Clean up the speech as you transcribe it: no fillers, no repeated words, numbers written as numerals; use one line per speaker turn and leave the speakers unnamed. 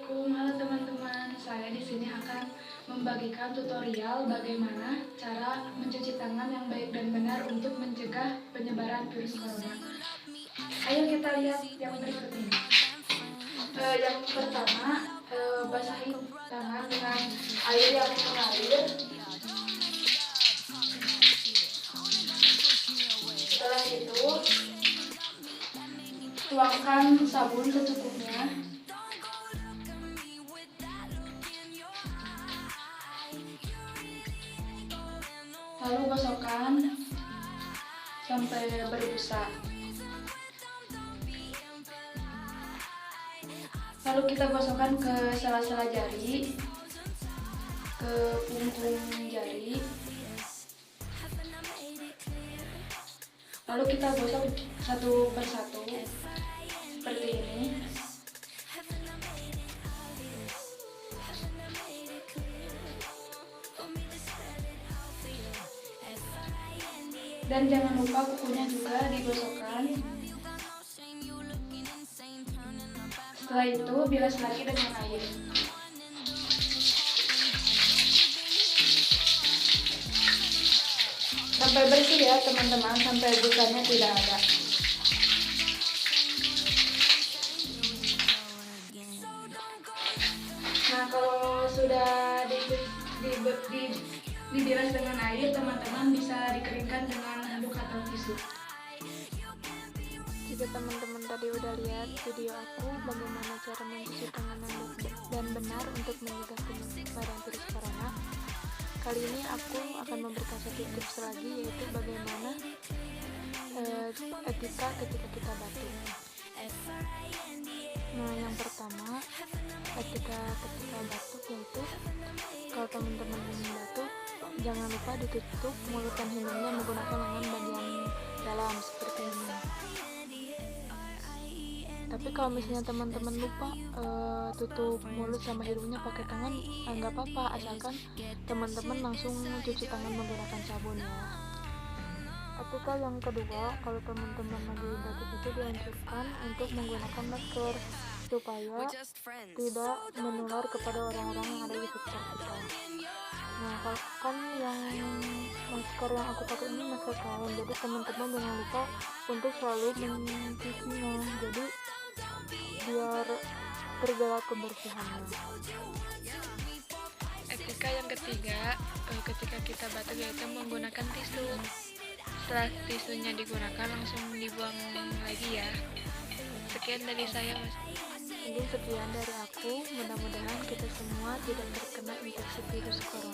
Assalamualaikum, halo teman-teman. Saya di sini akan membagikan tutorial bagaimana cara mencuci tangan yang baik dan benar untuk mencegah penyebaran virus corona. Ayo kita lihat yang berikut ini. Yang pertama, basahi tangan dengan air yang mengalir. Setelah itu, tuangkan sabun secukupnya. Lalu gosokkan sampai berbusa. Lalu kita gosokkan ke sela-sela jari, ke punggung jari. Lalu kita gosok satu persatu seperti ini. Dan jangan lupa kukunya juga digosokkan. Setelah itu bilas lagi dengan air. Sampai bersih ya teman-teman, sampai busanya tidak ada. Nah, kalau sudah dibilas dengan air, teman-teman bisa dikeringkan dengan handuk atau tisu.
Jika teman-teman tadi udah lihat video aku bagaimana cara mencuci tangan yang baik dan benar untuk mencegah penyebaran virus corona, kali ini aku akan memberikan satu tips lagi, yaitu bagaimana etika ketika kita batuk. Nah, yang pertama, etika ketika batuk yaitu kalau teman-teman batuk, jangan lupa ditutup mulut dan hidungnya menggunakan lengan bagian dalam seperti ini. Tapi kalau misalnya teman-teman lupa tutup mulut sama hidungnya pakai tangan, nggak apa-apa, asalkan teman-teman langsung cuci tangan menggunakan sabun ya. Etika yang kedua, kalau teman-teman lagi batuk itu dianjurkan untuk menggunakan masker supaya tidak menular kepada orang-orang yang ada di sekitar kita. Nah, kalau kan yang masker yang aku pakai ini masker kain, jadi teman-teman jangan lupa untuk selalu mencucinya, jadi biar terjaga kebersihannya.
Etika yang ketiga, ketika kita batuk yaitu menggunakan tisu. Setelah tisunya digunakan langsung dibuang lagi ya. Sekian dari saya, Mas.
Mungkin sekian dari aku, mudah-mudahan kita semua tidak terkena infeksi virus corona.